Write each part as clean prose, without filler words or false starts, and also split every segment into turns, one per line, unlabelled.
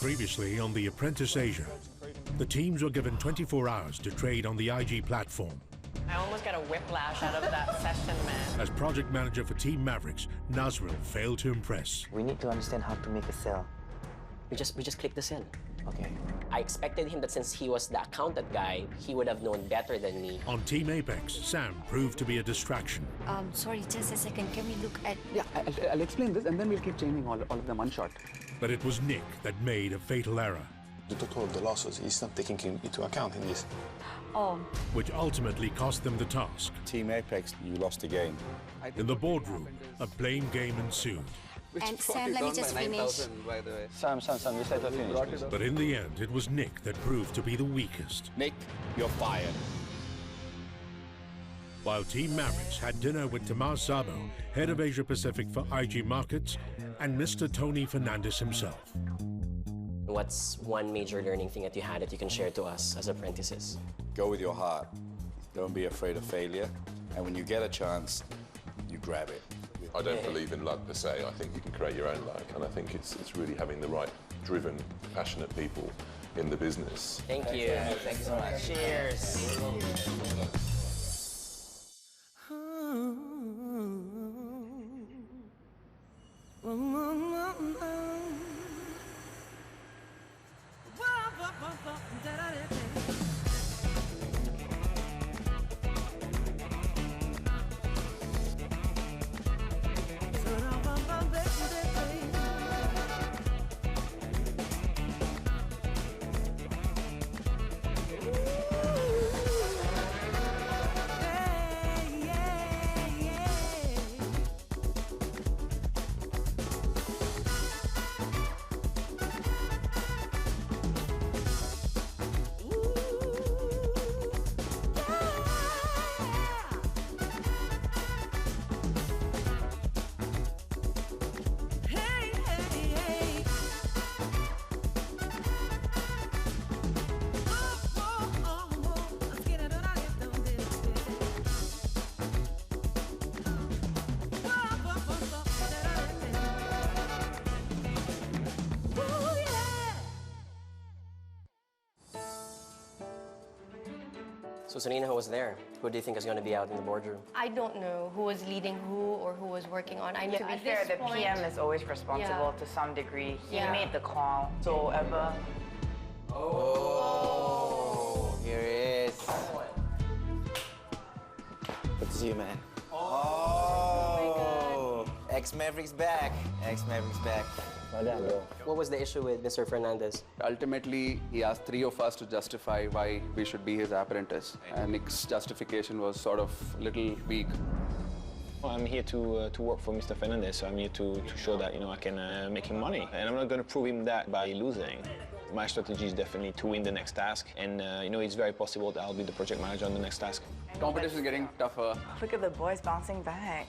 Previously on the Apprentice Asia, the teams were given 24 hours to trade on the IG platform.
I almost got a whiplash out of that session, man.
As project manager for Team Mavericks, Nazril failed to impress.
We need to understand how to make a sale.
We just click this in.
Okay.
I expected him that since he was the accountant guy, he would have known better than me.
On Team Apex, Sam proved to be a distraction.
Sorry, just a second. Can we look at...
Yeah, I'll explain this and then we'll keep changing all of them one shot.
But it was Nick that made a fatal error.
The total of the losses is not taking into account in this.
Which ultimately cost them the task.
Team Apex, you lost the game.
In the boardroom, a blame game ensued.
And Sam, let me just finish.
Sam, just let her finish.
But in the end, it was Nick that proved to be the weakest.
Nick, you're fired.
While Team Mavericks had dinner with Tomas Szabo, head of Asia Pacific for IG Markets, and Mr. Tony Fernandez himself.
What's one major learning thing that you had that you can share to us as apprentices?
Go with your heart. Don't be afraid of failure. And when you get a chance, you grab it.
I don't believe in luck per se. I think you can create your own luck, and I think it's really having the right driven, passionate people in the business.
Thank you. Thank you so much. Cheers. So Sonina, who was there? Who do you think is going to be out in the boardroom?
I don't know who was leading who or who was working on. I know
To be fair, the PM is always responsible to some degree. He made the call. So ever.
Oh, here it is. Good to see you, man. Oh, ex-Mavericks back. Ex-Mavericks back.
What was the issue with Mr. Fernandez?
Ultimately, he asked three of us to justify why we should be his apprentice. And Nick's justification was sort of a little weak.
I'm here to work for Mr. Fernandez, so I'm here to show that, I can make him money. And I'm not going to prove him that by losing. My strategy is definitely to win the next task. And, it's very possible that I'll be the project manager on the next task.
Competition is getting tougher.
Look at the boys bouncing back.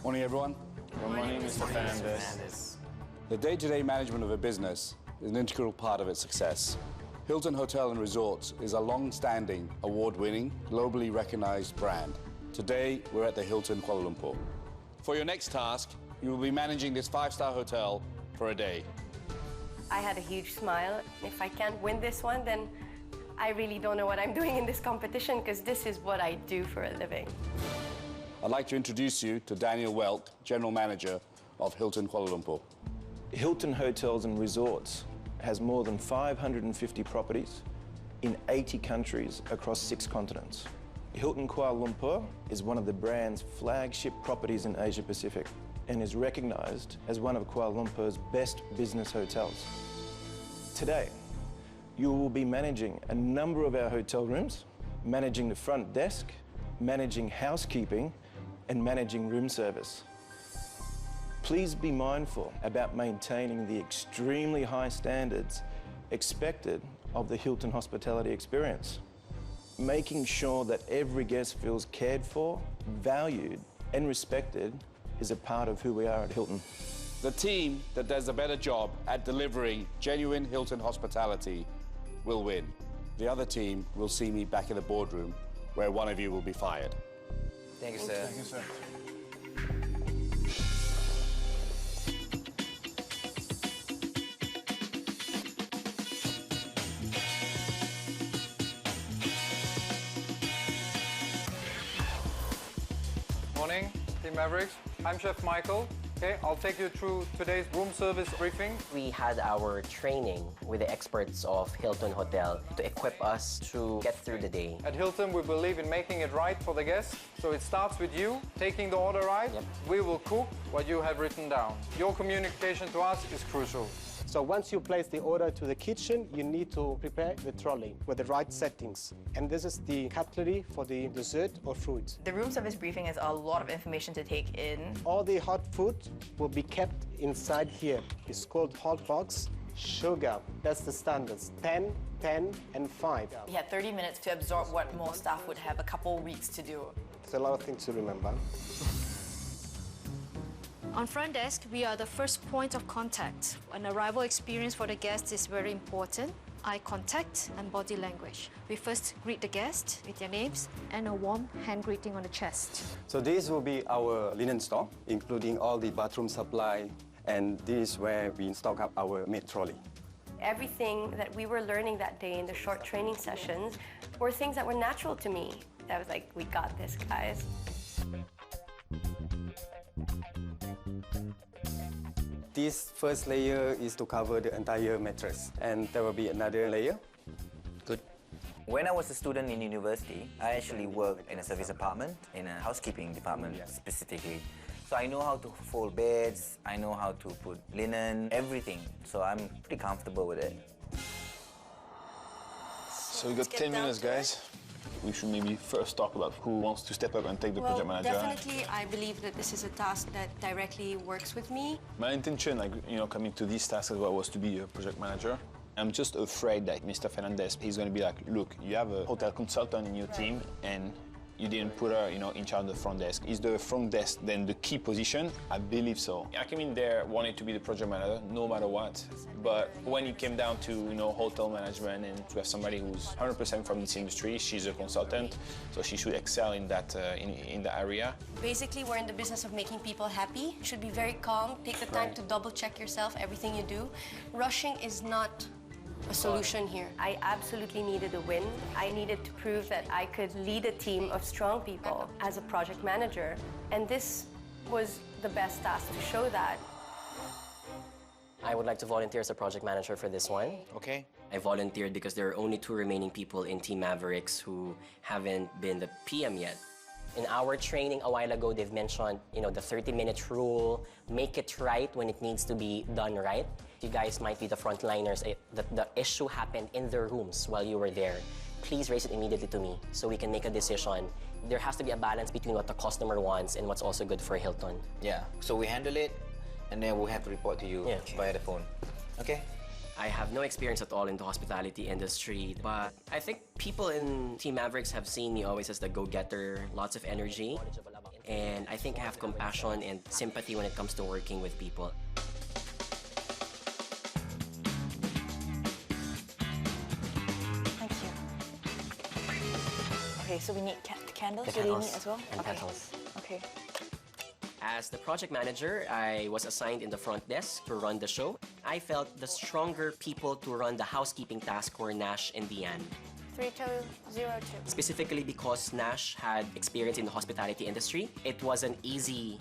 Morning, everyone.
Good morning, Mr. Fernandez.
The day-to-day management of a business is an integral part of its success. Hilton Hotel and Resorts is a long-standing, award-winning, globally recognized brand. Today, we're at the Hilton Kuala Lumpur. For your next task, you will be managing this five-star hotel for a day.
I had a huge smile. If I can't win this one, then I really don't know what I'm doing in this competition, because this is what I do for a living.
I'd like to introduce you to Daniel Welk, General Manager of Hilton Kuala Lumpur.
Hilton Hotels and Resorts has more than 550 properties in 80 countries across 6 continents. Hilton Kuala Lumpur is one of the brand's flagship properties in Asia Pacific and is recognized as one of Kuala Lumpur's best business hotels. Today, you will be managing a number of our hotel rooms, managing the front desk, managing housekeeping, and managing room service. Please be mindful about maintaining the extremely high standards expected of the Hilton hospitality experience. Making sure that every guest feels cared for, valued, and respected is a part of who we are at Hilton.
The team that does a better job at delivering genuine Hilton hospitality will win. The other team will see me back in the boardroom where one of you will be fired.
Thank you, sir.
Thank you, sir.
Morning, Team Mavericks. I'm Chef Michael. Okay, I'll take you through today's room service briefing.
We had our training with the experts of Hilton Hotel to equip us to get through the day.
At Hilton, we believe in making it right for the guests. So it starts with you taking the order right.
Yep.
We will cook what you have written down. Your communication to us is crucial.
So once you place the order to the kitchen, you need to prepare the trolley with the right settings. And this is the cutlery for the dessert or fruit.
The room service briefing is a lot of information to take in.
All the hot food will be kept inside here. It's called hot box. Sugar, that's the standards. 10, 10, and 5.
We had 30 minutes to absorb what most staff would have a couple weeks to do.
There's a lot of things to remember.
On front desk, we are the first point of contact. An arrival experience for the guest is very important. Eye contact and body language. We first greet the guest with their names and a warm hand greeting on the chest.
So this will be our linen store, including all the bathroom supply, and this is where we stock up our maid trolley.
Everything that we were learning that day in the short training sessions were things that were natural to me. I was like, we got this, guys.
This first layer is to cover the entire mattress, and there will be another layer.
Good. When I was a student in university, I actually worked in a service apartment, in a housekeeping department specifically. So I know how to fold beds, I know how to put linen, everything. So I'm pretty comfortable with it.
So we got 10 minutes, guys. We should maybe first talk about who wants to step up and take the project manager.
Definitely, I believe that this is a task that directly works with me.
My intention, coming to this task as well, was to be a project manager. I'm just afraid that Mr. Fernandez, he's going to be like, look, you have a hotel consultant in your team, and you didn't put her, in charge of the front desk. Is the front desk then the key position? I believe so. I came in there wanting to be the project manager, no matter what. But when it came down to, hotel management and to have somebody who's 100% from this industry, she's a consultant, so she should excel in that in the area.
Basically, we're in the business of making people happy. You should be very calm. Take the time to double check yourself, everything you do. Rushing is not a solution here. I absolutely needed a win. I needed to prove that I could lead a team of strong people as a project manager. And this was the best task to show that.
I would like to volunteer as a project manager for this one.
Okay.
I volunteered because there are only 2 remaining people in Team Mavericks who haven't been the PM yet. In our training a while ago, they've mentioned, the 30-minute rule, make it right when it needs to be done right. You guys might be the frontliners. The issue happened in their rooms while you were there. Please raise it immediately to me so we can make a decision. There has to be a balance between what the customer wants and what's also good for Hilton.
Yeah, so we handle it, and then we'll have to report to you via the phone. Okay?
I have no experience at all in the hospitality industry, but I think people in Team Mavericks have seen me always as the go-getter, lots of energy, and I think I have compassion and sympathy when it comes to working with people.
Thank you. Okay, so we need candles.
The
Do they
candles
need as well?
and
Okay.
petals.
Okay.
As the project manager, I was assigned in the front desk to run the show. I felt the stronger people to run the housekeeping task were Nash and Deanne.
3202.
Specifically because Nash had experience in the hospitality industry, it was an easy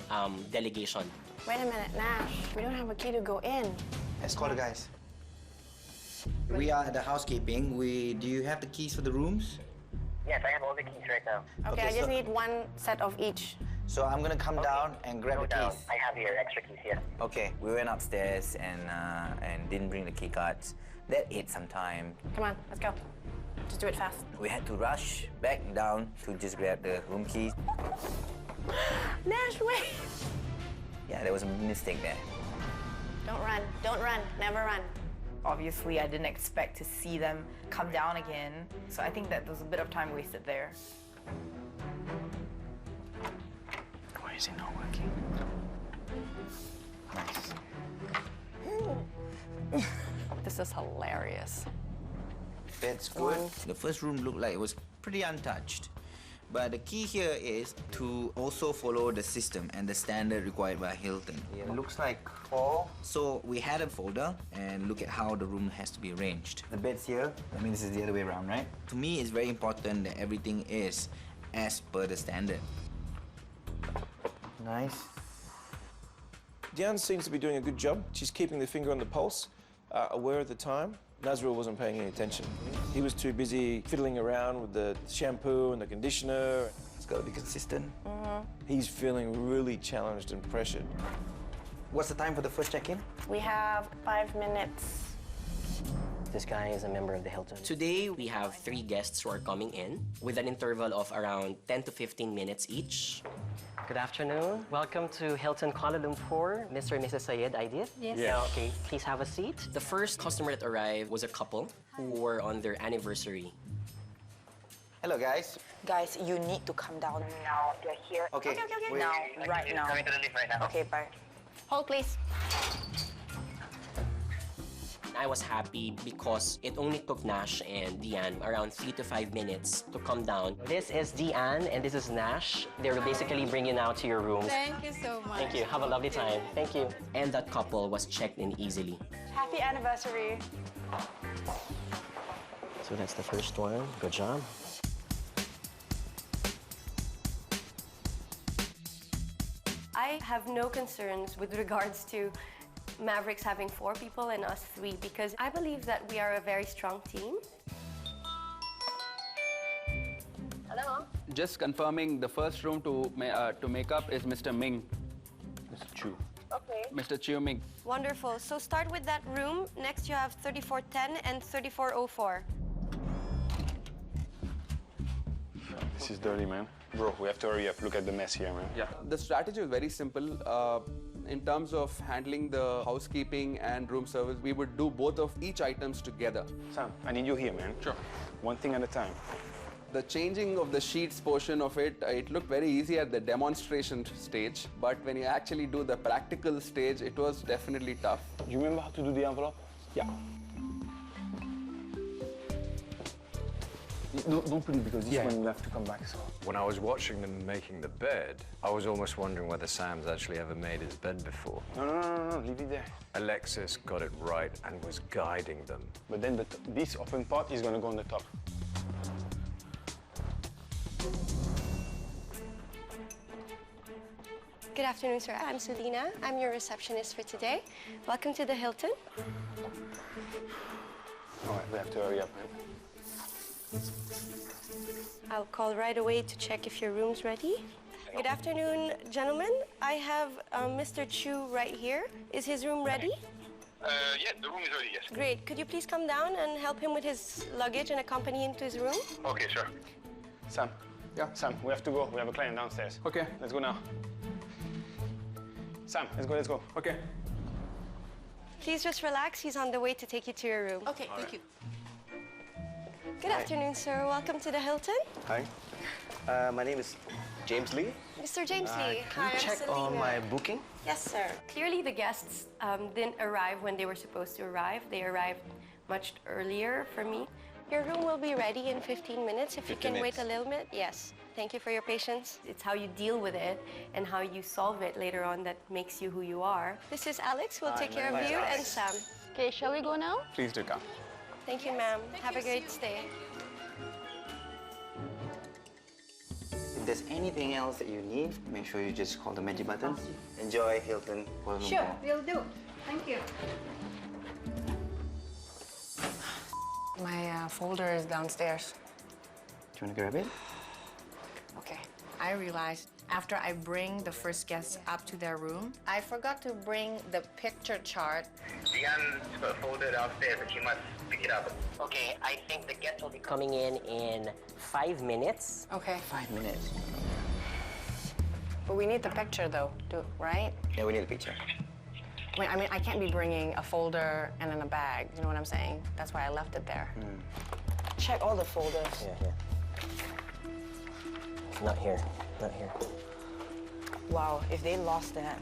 delegation.
Wait a minute, Nash. We don't have a key to go in.
Let's call the guys. We are at the housekeeping. Do you have the keys for the rooms?
Yes, I have all the keys right now.
Okay, I just need one set of each.
So I'm gonna come down and grab the keys.
I have your extra keys here.
Okay, we went upstairs and didn't bring the key cards. That ate some time.
Come on, let's go. Just do it fast.
We had to rush back down to just grab the room keys.
Nash, wait!
Yeah, there was a mistake there.
Don't run. Don't run. Never run.
Obviously, I didn't expect to see them come down again, so I think that there was a bit of time wasted there.
Why is it not working? Nice.
This is hilarious.
That's good. The first room looked like it was pretty untouched. But the key here is to also follow the system and the standard required by Hilton. It looks like 4. So we had a folder and look at how the room has to be arranged. The bed's here. I mean, this is the other way around, right? To me, it's very important that everything is as per the standard. Nice.
Diane seems to be doing a good job. She's keeping the finger on the pulse, aware of the time. Nazrul wasn't paying any attention. He was too busy fiddling around with the shampoo and the conditioner.
It's got to be consistent.
He's feeling really challenged and pressured.
What's the time for the first check-in?
We have 5 minutes.
This guy is a member of the Hilton. Today, we have 3 guests who are coming in with an interval of around 10 to 15 minutes each. Good afternoon. Welcome to Hilton Kuala Lumpur, Mr. and Mrs. Sayed Aidit.
Yes.
Okay, please have a seat. The first customer that arrived was a couple who were on their anniversary.
Hello, guys.
Guys, you need to come down now. They're here.
Okay.
Now, right now.
Coming to the lift right now.
Okay, bye.
Hold, please.
I was happy because it only took Nash and Diane around 3 to 5 minutes to come down. This is Diane and this is Nash. They will basically bring you now to your rooms.
Thank you so much.
Thank you. Have a lovely time. Thank you. And that couple was checked in easily.
Happy anniversary.
So that's the first one. Good job.
I have no concerns with regards to Mavericks having 4 people and us 3 because I believe that we are a very strong team. Hello?
Just confirming, the first room to make up is Mr. Ming.
Mr. Chu.
Okay.
Mr. Chiu Ming.
Wonderful. So start with that room. Next you have 3410 and 3404.
This is dirty, man. Bro, we have to hurry up. Look at the mess here, man.
Yeah. The strategy is very simple. In terms of handling the housekeeping and room service, we would do both of each items together.
Sam, I need you here, man.
Sure.
One thing at a time.
The changing of the sheets portion of it, it looked very easy at the demonstration stage, but when you actually do the practical stage, it was definitely tough.
You remember how to do the envelope? Yeah. Don't put it because this one will have to come back. So.
When I was watching them making the bed, I was almost wondering whether Sam's actually ever made his bed before.
No, leave it there.
Alexis got it right and was guiding them.
But then this open part is going to go on the top.
Good afternoon, sir. I'm Selena. I'm your receptionist for today. Welcome to the Hilton.
All right, we have to hurry up, man.
I'll call right away to check if your room's ready. Good afternoon, gentlemen. I have Mr. Chu right here. Is his room ready?
Yeah, the room is ready, yes.
Great. Could you please come down and help him with his luggage and accompany him to his room?
Okay, sure.
Sam. Yeah? Sam, we have to go. We have a client downstairs.
Okay.
Let's go now. Sam, let's go.
Okay.
Please just relax. He's on the way to take you to your room.
Okay, thank you.
Good afternoon, sir. Welcome to the Hilton.
Hi. My name is James Lee.
Mr. James Lee.
Can you check on my booking?
Yes, sir. Clearly, the guests didn't arrive when they were supposed to arrive. They arrived much earlier for me. Your room will be ready in 15 minutes. If you can wait a little bit. Yes. Thank you for your patience. It's how you deal with it and how you solve it later on that makes you who you are. This is Alex. We'll take care of you and Sam.
Okay, shall we go now?
Please do come.
Thank you, ma'am. Have a great stay.
If there's anything else that you need, make sure you just call the magic button. Enjoy Hilton Kuala Lumpur.
Sure, we'll do. Thank you.
My folder is downstairs.
Do you want to grab it?
Okay. I realized after I bring the first guests up to their room, I forgot to bring the picture chart.
Diane's got a folder downstairs and she must pick it up.
Okay, I think the guests will be coming in 5 minutes.
Okay.
5 minutes.
But we need the picture though, right?
Yeah, we need a picture.
Wait, I mean, I can't be bringing a folder and then a bag. You know what I'm saying? That's why I left it there.
Check all the folders.
Yeah. Not here. Not here.
Wow, if they lost that.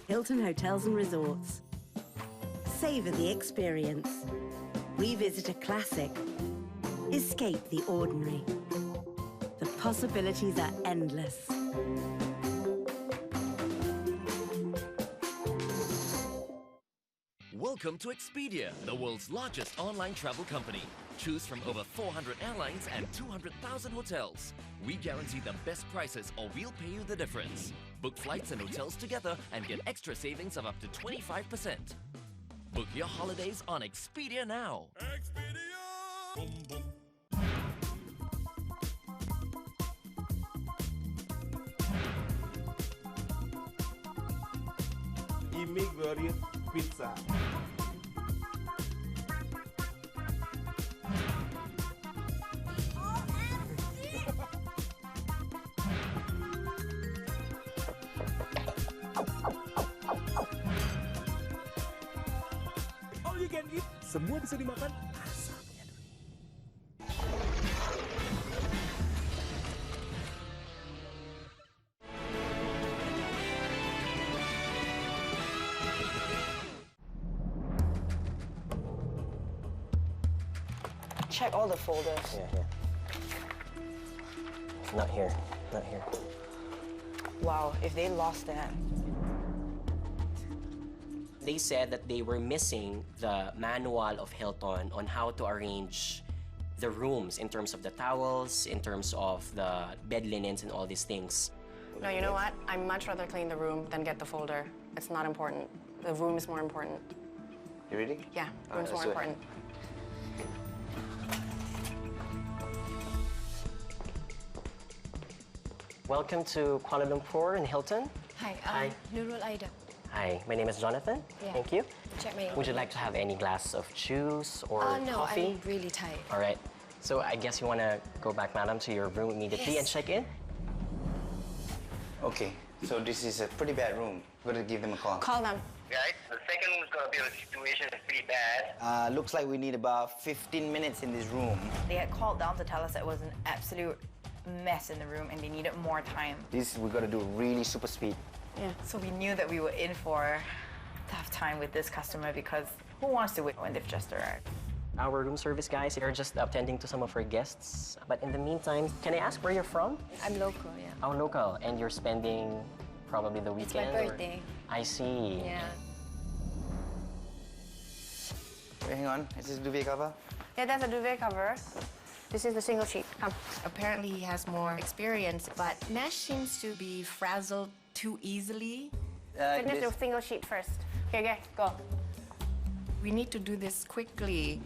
Hilton Hotels and Resorts. Savor the experience. Revisit a classic. Escape the ordinary. The possibilities are endless.
Welcome to Expedia, the world's largest online travel company. Choose from over 400 airlines and 200,000 hotels. We guarantee the best prices or we'll pay you the difference. Book flights and hotels together and get extra savings of up to 25%. Book your holidays on Expedia now. Expedia! Boom, boom.
Immigrant Pizza. All you can eat, semua bisa dimakan asalnya.
Check all the folders.
Yeah. Not here. Not here.
Wow, if they lost that.
They said that they were missing the manual of Hilton on how to arrange the rooms in terms of the towels, in terms of the bed linens and all these things.
No, you know what? I'd much rather clean the room than get the folder. It's not important. The room is more important.
You ready?
Yeah, room's more important.
Welcome to Kuala Lumpur and Hilton.
Hi,
Hi.
Nurul Aida.
Hi, my name is Jonathan.
Yeah.
Thank you.
Check my
Would you like to have any glass of juice or
no,
coffee?
I'm really tired.
All right. So I guess you want to go back, madam, to your room immediately and check in?
Okay, so this is a pretty bad room. We're gonna give them a call.
Call them.
Guys, the second room's gonna be a situation that's pretty bad.
Looks like we need about 15 minutes in this room.
They had called down to tell us it was an absolute mess in the room and they needed more time.
This we gotta do really super speed.
Yeah. So we knew that we were in for a tough time with this customer because who wants to wait when they've just arrived?
Our room service guys, they're just attending to some of our guests. But in the meantime, can I ask where you're from?
I'm local, yeah.
Oh, local. And you're spending probably the
It's my
weekend? or-
birthday.
I see.
Yeah.
Wait, hang on. Is this duvet cover?
Yeah, that's a duvet cover. This is the single sheet. Come. Apparently he has more experience, but mesh seems to be frazzled too easily.
Finish the single sheet first. Okay, go.
We need to do this quickly.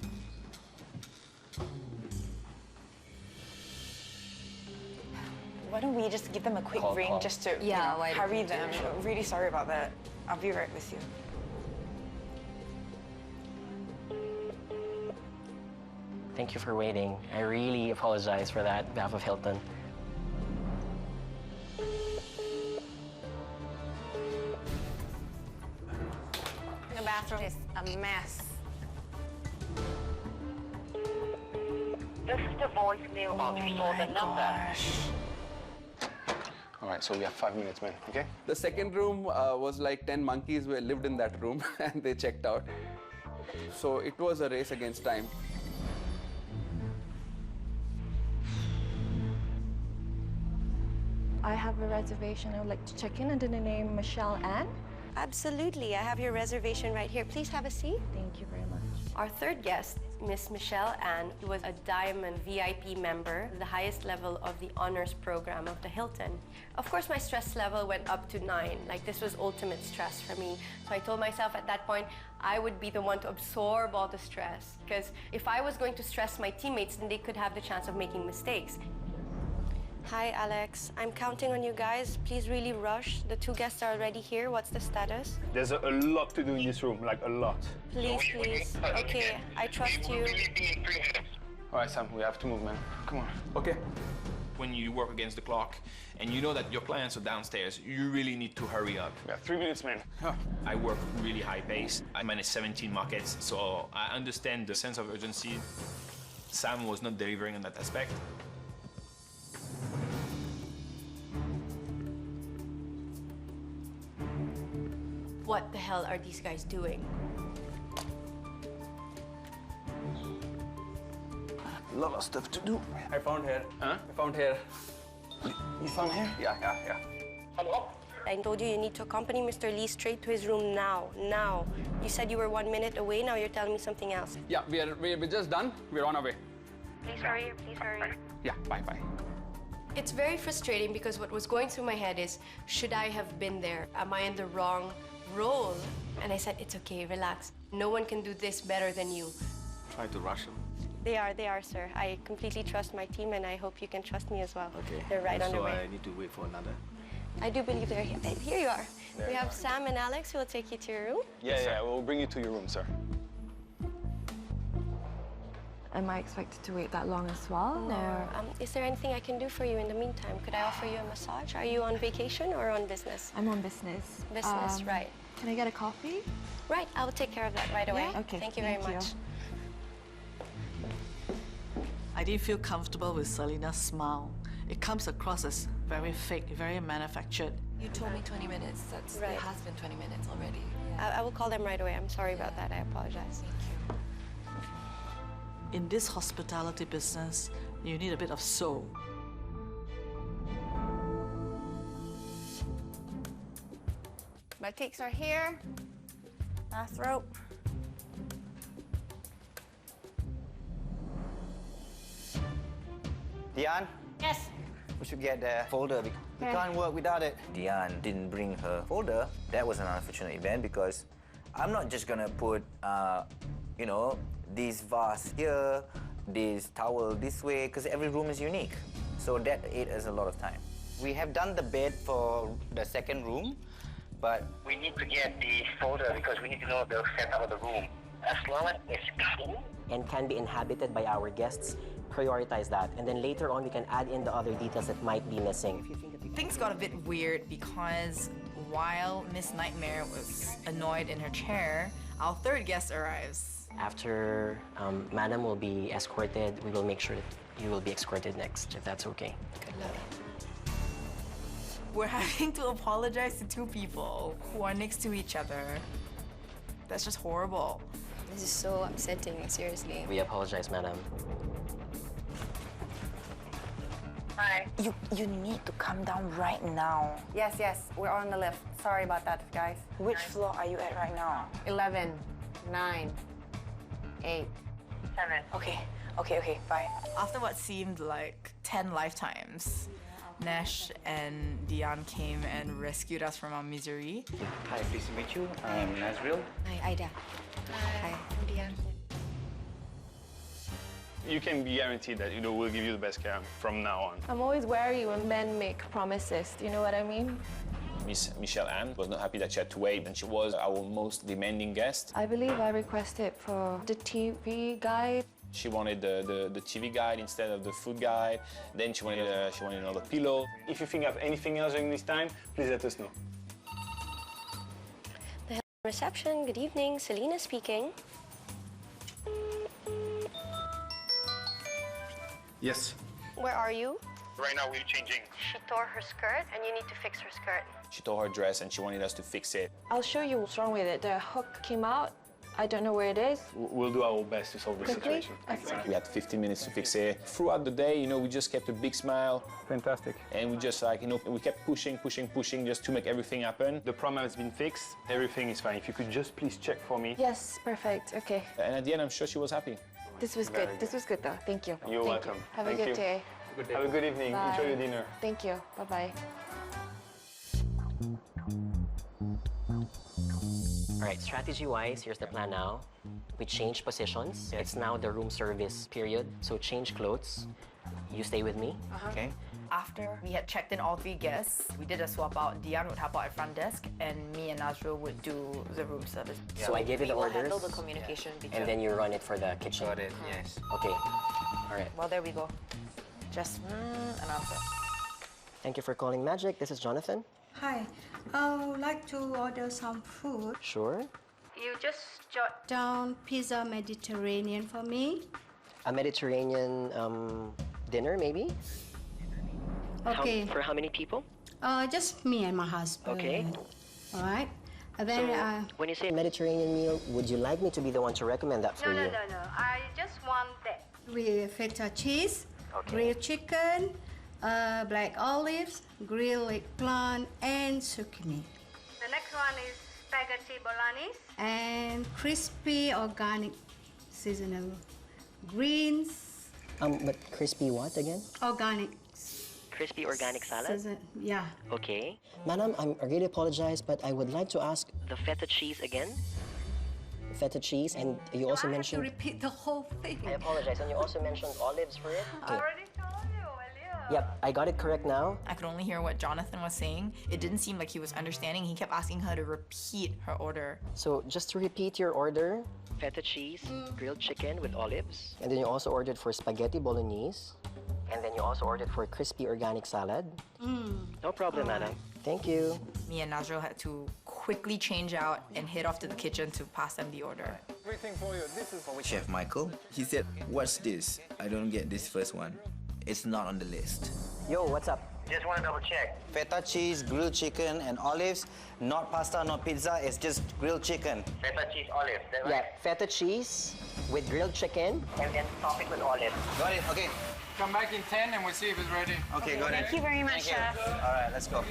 Why don't we just give them a quick ring just to hurry them? Really sorry about that. I'll be right with you.
Thank you for waiting. I really apologize for that on behalf of Hilton.
The bathroom is a mess.
This is the voicemail of the number.
All right, so we have 5 minutes, man, okay?
The second room was like 10 monkeys who lived in that room and they checked out. So it was a race against time.
I have a reservation. I would like to check in under the name Michelle Ann.
Absolutely. I have your reservation right here. Please have a seat.
Thank you very much.
Our third guest, Miss Michelle Ann, who was a Diamond VIP member, the highest level of the honors program of the Hilton. Of course, my stress level went up to 9. Like, this was ultimate stress for me. So I told myself at that point, I would be the one to absorb all the stress. Because if I was going to stress my teammates, then they could have the chance of making mistakes. Hi, Alex. I'm counting on you guys. Please really rush. The 2 guests are already here. What's the status?
There's a lot to do in this room, like a lot.
Please, please. Okay, I trust you.
All right, Sam, we have to move, man. Come on.
Okay.
When you work against the clock and you know that your clients are downstairs, you really need to hurry up. We have 3 minutes, man. I work really high pace. I manage 17 markets, so I understand the sense of urgency. Sam was not delivering on that aspect.
What the hell are these guys doing?
A lot of stuff to do. I found here. Huh? I found here.
You found here?
Yeah.
I told you you need to accompany Mr. Lee straight to his room now. Now. You said you were 1 minute away. Now you're telling me something else.
Yeah, we're just done. We're on our way.
Please hurry. Please hurry.
Yeah, bye.
It's very frustrating because what was going through my head is, should I have been there? Am I in the wrong role? And I said, it's okay, relax. No one can do this better than you.
Try to rush him.
They are, sir. I completely trust my team, and I hope you can trust me as well.
Okay.
They're right on their way.
So I need to wait for another.
I do believe they're here. Here you are. We have Sam and Alex who will take you to your room.
Yeah, we'll bring you to your room, sir.
Am I expected to wait that long as well?
No. Is there anything I can do for you in the meantime? Could I offer you a massage? Are you on vacation or on business?
I'm on business.
Business, right.
Can I get a coffee?
Right, I will take care of that right away.
Yeah? Okay,
Thank you very much.
I didn't feel comfortable with Selena's smile. It comes across as very fake, very manufactured.
You told me 20 minutes. It has been 20 minutes already.
I will call them right away. I'm sorry about that. I apologize.
In this hospitality business, you need a bit of soul.
Batiks are here. Bathrobe.
Diane?
Yes.
We should get the folder. We can't work without it. Diane didn't bring her folder. That was an unfortunate event because I'm not just gonna put, you know, this vase here, this towel this way, because every room is unique. So that ate us a lot of time. We have done the bed for the second room, but
we need to get the folder because we need to know the setup of the room. As long as it's clean
and can be inhabited by our guests, prioritize that. And then later on, we can add in the other details that might be missing.
Things got a bit weird because while Miss Nightmare was annoyed in her chair, our third guest arrives.
After Madam will be escorted, we will make sure that you will be escorted next, if that's okay.
Good luck. We're having to apologize to 2 people who are next to each other. That's just horrible.
This is so upsetting, seriously.
We apologize, Madam.
Hi. You need to come down right now.
Yes, we're on the lift. Sorry about that, guys.
Which floor are you at right now?
11, 9, 8, 7.
Okay, bye.
After what seemed like 10 lifetimes, Nash and Diane came and rescued us from our misery.
Hi, pleased to meet you. I'm Nazril.
Hi, Ida. Hi, I'm Diane.
You can be guaranteed that we'll give you the best care from now on.
I'm always wary when men make promises. Do you know what I mean?
Miss Michelle Ann was not happy that she had to wait, and she was our most demanding guest.
I believe I requested for the TV guide.
She wanted the TV guide instead of the food guide. Then she wanted another pillow. If you think of anything else during this time, please let us know.
The reception, good evening. Selena speaking.
Yes.
Where are you?
Right now we're changing.
She tore her skirt and you need to fix her skirt.
She tore her dress and she wanted us to fix it.
I'll show you what's wrong with it. The hook came out. I don't know where it is.
We'll do our best to solve the
Quickly?
situation.
Okay.
We had 15 minutes to fix it. Throughout the day, we just kept a big smile.
Fantastic.
And we just we kept pushing just to make everything happen. The problem has been fixed. Everything is fine. If you could just please check for me.
Yes, perfect. Okay.
And at the end, I'm sure she was happy.
This was good. This was good, though. Thank you.
You're
Thank
welcome.
You. Have
Thank
a good
you.
day.
Have a good evening.
Bye.
Enjoy your dinner.
Thank you. Bye-bye.
All right, strategy-wise, here's the plan now. We change positions. It's now the room service period, so change clothes. You stay with me.
Okay.
After we had checked in all 3 guests, we did a swap out. Dian would help out at front desk, and me and Nazrul would do the room service.
So I give you the
We will
orders,
handle the communication between.
and then you run it for the kitchen.
Got it, yes.
Okay. All right.
Well, there we go. Just an answer.
Thank you for calling Magic. This is Jonathan.
Hi, I would like to order some food.
Sure.
You just jot down pizza Mediterranean for me.
A Mediterranean dinner, maybe?
Okay.
For how many people?
Just me and my husband.
Okay.
All right. And then,
So, when you say Mediterranean meal, would you like me to be the one to recommend that for you?
no. I just want that. With feta cheese, grilled chicken, black olives, grilled eggplant, and zucchini. The next one is spaghetti bolognese. And crispy organic seasonal greens.
But crispy what again?
Organic.
Crispy organic salad?
Yeah.
Okay. Madam, I really apologize, but I would like to ask the feta cheese again. Feta cheese, and you also
I
mentioned...
have to repeat the whole thing.
I apologize, and you also mentioned olives for it?
I already told you earlier.
Yep, I got it correct now.
I could only hear what Jonathan was saying. It didn't seem like he was understanding. He kept asking her to repeat her order.
So just to repeat your order, feta cheese, grilled chicken with olives, and then you also ordered for spaghetti bolognese, and then you also ordered for crispy organic salad. No problem, madam. Thank you.
Me and Nazrul had to quickly change out and head off to the kitchen to pass them the order.
Everything for you. This is for which
Chef Michael, he said, "What's this? I don't get this first one. It's not on the list."
Yo, what's up?
Just want to double check.
Feta cheese, grilled chicken, and olives. Not pasta, not pizza. It's just grilled chicken.
Feta cheese olives, that
Yeah,
right?
feta cheese with grilled chicken.
And then top it with olives.
Got it. Okay.
Come back in 10 and we'll see if it's ready.
Okay, got it.
Thank you very much,
Thank you.
Chef.
All right, let's go.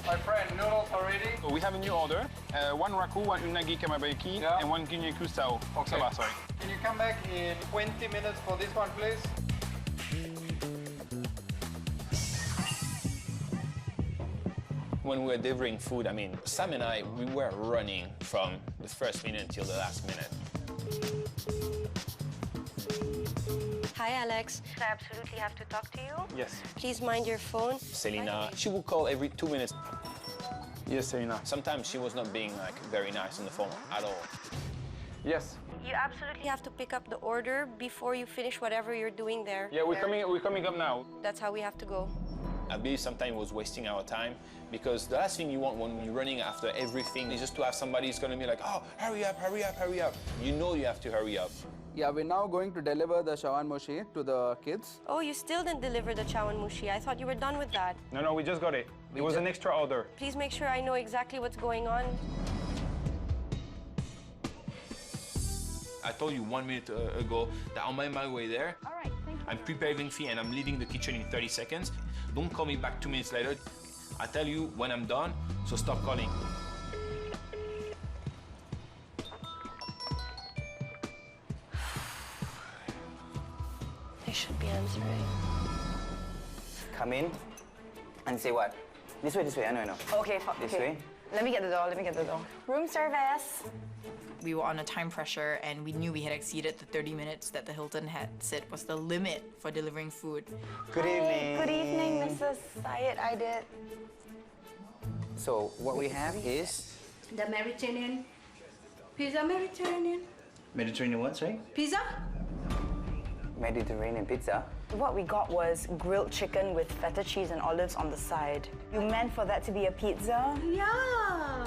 My friend, noodles are ready. We have a new order. One raku, one unagi kamabeki, and one ginye kusao. Okay. Sorry. Can you come back in 20 minutes for this one, please? When we were delivering food, I mean, Sam and I, we were running from the first minute until the last minute.
Hi, Alex.
I absolutely have to talk to you.
Yes.
Please mind your phone.
Selena, she would call every 2 minutes. Yes, Selena. Sometimes she was not being like very nice on the phone at all. Yes.
You absolutely have to pick up the order before you finish whatever you're doing there.
Yeah, we're coming up now.
That's how we have to go.
I believe sometimes it was wasting our time because the last thing you want when you're running after everything is just to have somebody who's going to be like, oh, hurry up, hurry up, hurry up. You know you have to hurry up.
Yeah, we're now going to deliver the shawan mochi to the kids.
Oh, you still didn't deliver the chawan mushi. I thought you were done with that.
No, we just got it. It was an extra order.
Please make sure I know exactly what's going on.
I told you 1 minute ago that I'm on my way there.
All right, thank you.
I'm preparing tea and I'm leaving the kitchen in 30 seconds. Don't call me back 2 minutes later. I tell you when I'm done, so stop calling.
They should be answering.
Come in and say what? This way, I know.
Okay,
This
okay.
way.
Let me get the door, Room service.
We were on a time pressure and we knew we had exceeded the 30 minutes that the Hilton had said was the limit for delivering food.
Good evening.
Good evening, Mrs. Syed. I did.
So what we have is
The Mediterranean. Pizza Mediterranean.
Mediterranean what, sorry?
Pizza?
Mediterranean pizza.
What we got was grilled chicken with feta cheese and olives on the side. You meant for that to be a pizza?
Yeah.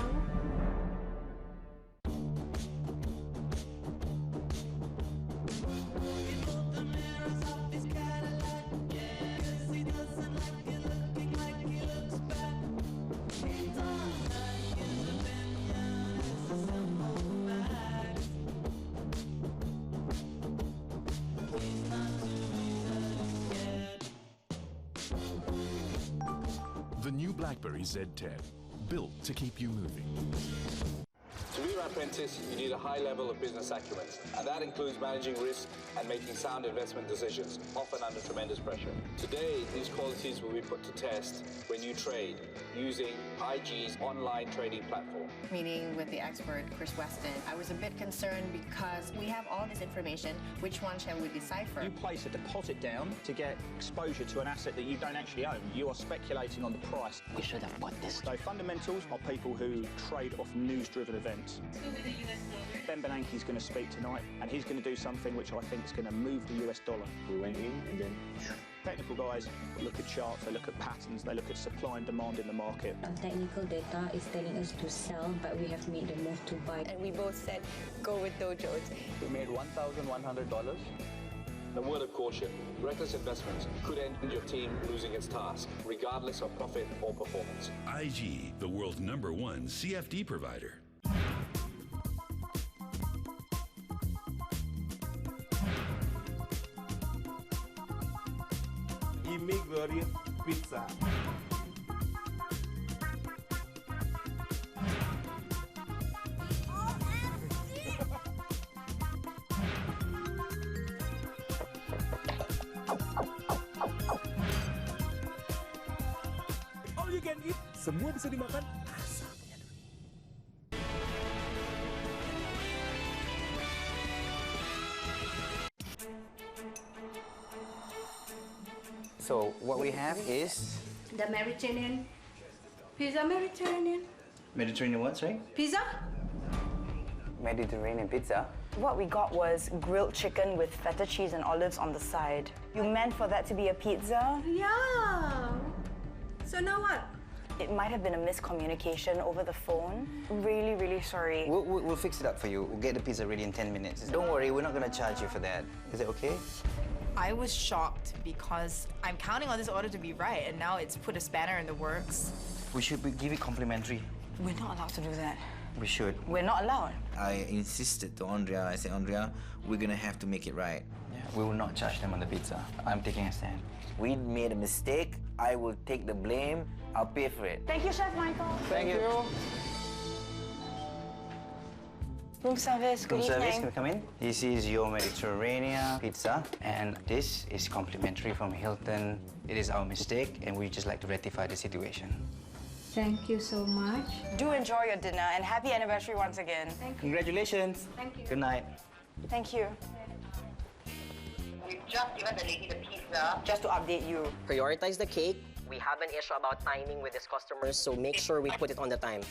The new BlackBerry Z10, built to keep you moving.
To be wrapped
Apprentice, you need a high level of business acumen, and that includes managing risk and making sound investment decisions, often under tremendous pressure. Today, these qualities will be put to test when you trade using IG's online trading platform.
Meeting with the expert, Chris Weston, I was a bit concerned because we have all this information. Which one shall we decipher?
You place a deposit down to get exposure to an asset that you don't actually own. You are speculating on the price.
We should have got this.
So fundamentals are people who trade off news-driven events. Ben Bernanke's going to speak tonight, and he's going to do something which I think is going to move the US dollar.
We went in and then...
Technical guys look at charts, they look at patterns, they look at supply and demand in the market.
Technical data is telling us to sell, but we have made the move to buy.
And we both said, go with Dow Jones.
We made $1,100. A word of caution, reckless investments could end with your team losing its task, regardless of profit or performance.
IG, the world's #1 CFD provider.
Imig variant pizza. All you can eat, semua bisa dimakan.
So what we have is
The Mediterranean pizza.
Mediterranean what, right?
Pizza?
Mediterranean pizza. What we got was grilled chicken with feta cheese and olives on the side. You meant for that to be a pizza?
Yeah. So now what?
It might have been a miscommunication over the phone. Really, really sorry.
We'll fix it up for you. We'll get the pizza ready in 10 minutes. Don't worry, we're not going to charge you for that. Is it okay?
I was shocked because I'm counting on this order to be right, and now it's put a spanner in the works.
We should give it complimentary.
We're not allowed to do that.
We should.
We're not allowed.
I insisted to Andrea. I said, Andrea, we're going to have to make it right.
Yeah, we will not charge them on the pizza. I'm taking a stand.
We made a mistake. I will take the blame. I'll pay for it.
Thank you, Chef Michael.
Thank you.
Room service, good
Room service,
evening.
can we come in? This is your Mediterranean pizza, and this is complimentary from Hilton. It is our mistake, and we just like to rectify the situation.
Thank you so much.
Do enjoy your dinner, and happy anniversary once again.
Thank you.
Congratulations.
Thank you.
Good night.
Thank you.
We've just given the lady the pizza.
Just to update you.
Prioritize the cake. We have an issue about timing with these customers, so make sure we put it on the time.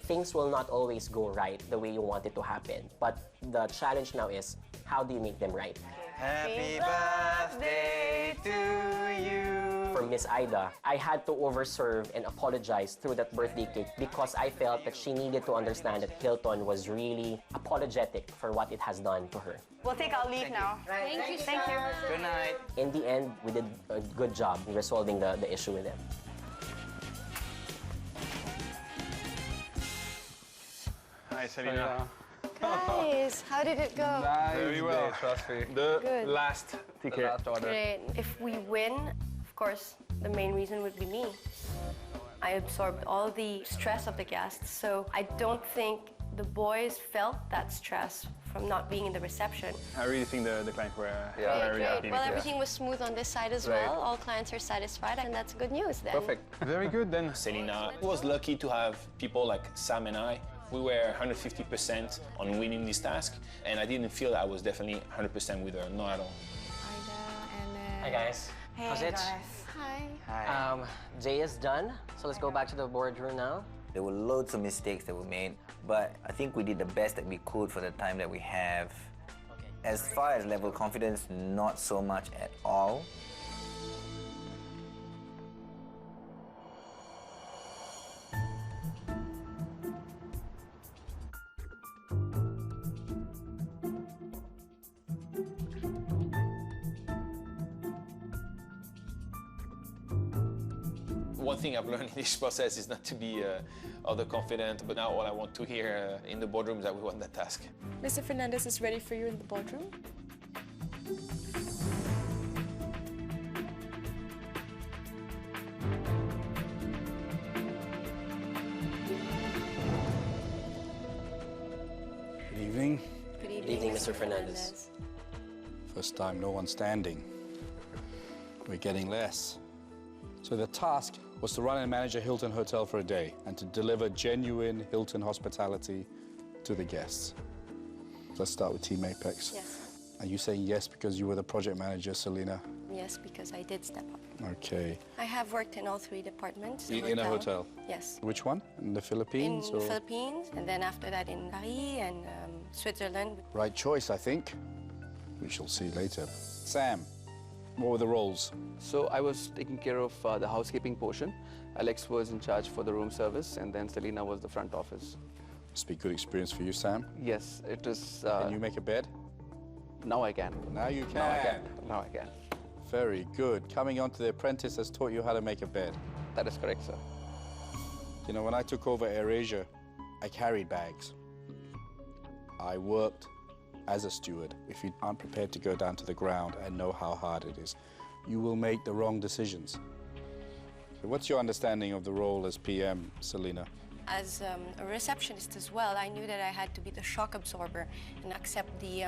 Things will not always go right the way you want it to happen. But the challenge now is, how do you make them right?
Happy birthday to you.
For Miss Ida, I had to overserve and apologize through that birthday cake because I felt that she needed to understand that Hilton was really apologetic for what it has done to her.
We'll take our leave now. Thank you.
Good night.
In the end, we did a good job in resolving the issue with them.
Hi, Selena.
Guys, how did it go?
Very well.
Trust me.
The
Good.
last ticket.
The last order.
Great. If we win, of course, the main reason would be me. I absorbed all the stress of the guests, so I don't think the boys felt that stress from not being in the reception.
I really think the clients were
Great,
very happy.
Well, everything was smooth on this side as
Right.
well. All clients are satisfied, and that's good news then.
Perfect. Very good then.
Selena was lucky to have people like Sam and I. We were 150% on winning this task, and I didn't feel that I was definitely 100% with her, not at all.
Hi guys. How's it?
Hi.
Jay is done, so let's go back to the boardroom now.
There were loads of mistakes that were made, but I think we did the best that we could for the time that we have. As far as level of confidence, not so much at all.
One thing I've learned in this process is not to be overconfident, but now all I want to hear in the boardroom is that we won that task.
Mr. Fernandez is ready for you in the boardroom.
evening, Mr. Fernandez.
First time no one standing. We're getting less. So the task was to run and manage a Hilton hotel for a day and to deliver genuine Hilton hospitality to the guests. Let's start with Team Apex.
Yes.
Are you saying yes because you were the project manager, Selena?
Yes, because I did step up.
Okay.
I have worked in all 3 departments.
In a hotel?
Yes.
Which one? In the Philippines?
In the Philippines, and then after that in Paris and Switzerland.
Right choice, I think. We shall see later. Sam, what were the roles?
So I was taking care of the housekeeping portion. Alex was in charge for the room service, and then Selena was the front office.
Must be a good experience for you, Sam.
Yes, it is.
Can you make a bed?
Now I can.
Now you can.
Now I can. Now I can.
Very good. Coming on to The Apprentice has taught you how to make a bed.
That is correct, sir.
You know, when I took over Air Asia, I carried bags. I worked as a steward. If you aren't prepared to go down to the ground and know how hard it is, you will make the wrong decisions. So what's your understanding of the role as PM, Selena?
As a receptionist as well, I knew that I had to be the shock absorber and accept the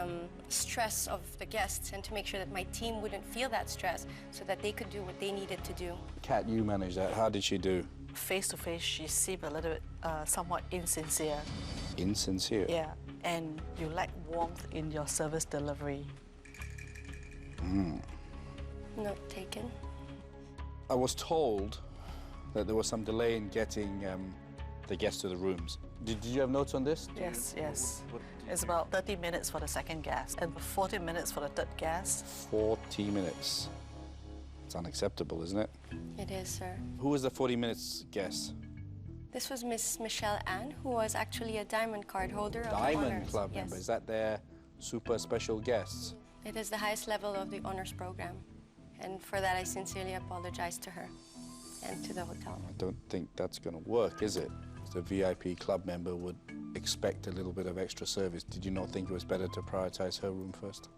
stress of the guests and to make sure that my team wouldn't feel that stress so that they could do what they needed to do.
Kat, you managed that. How did she do?
Face to face, she seemed a little bit somewhat insincere.
Insincere?
Yeah, and you lack warmth in your service delivery.
Note taken.
I was told that there was some delay in getting the guests to the rooms. Did you have notes on this?
Yes, yes. It's about 30 minutes for the second guest and 40 minutes for the third guest.
40 minutes. It's unacceptable, isn't it?
It is, sir.
Who was the 40 minutes guest?
This was Miss Michelle Ann, who was actually a Diamond card holder of the
Diamond
honors.
Club
Yes.
member. Is that their super special guests?
It is the highest level of the honors program. And for that, I sincerely apologize to her and to the hotel.
I don't think that's going to work, is it? The VIP club member would expect a little bit of extra service. Did you not think it was better to prioritize her room first?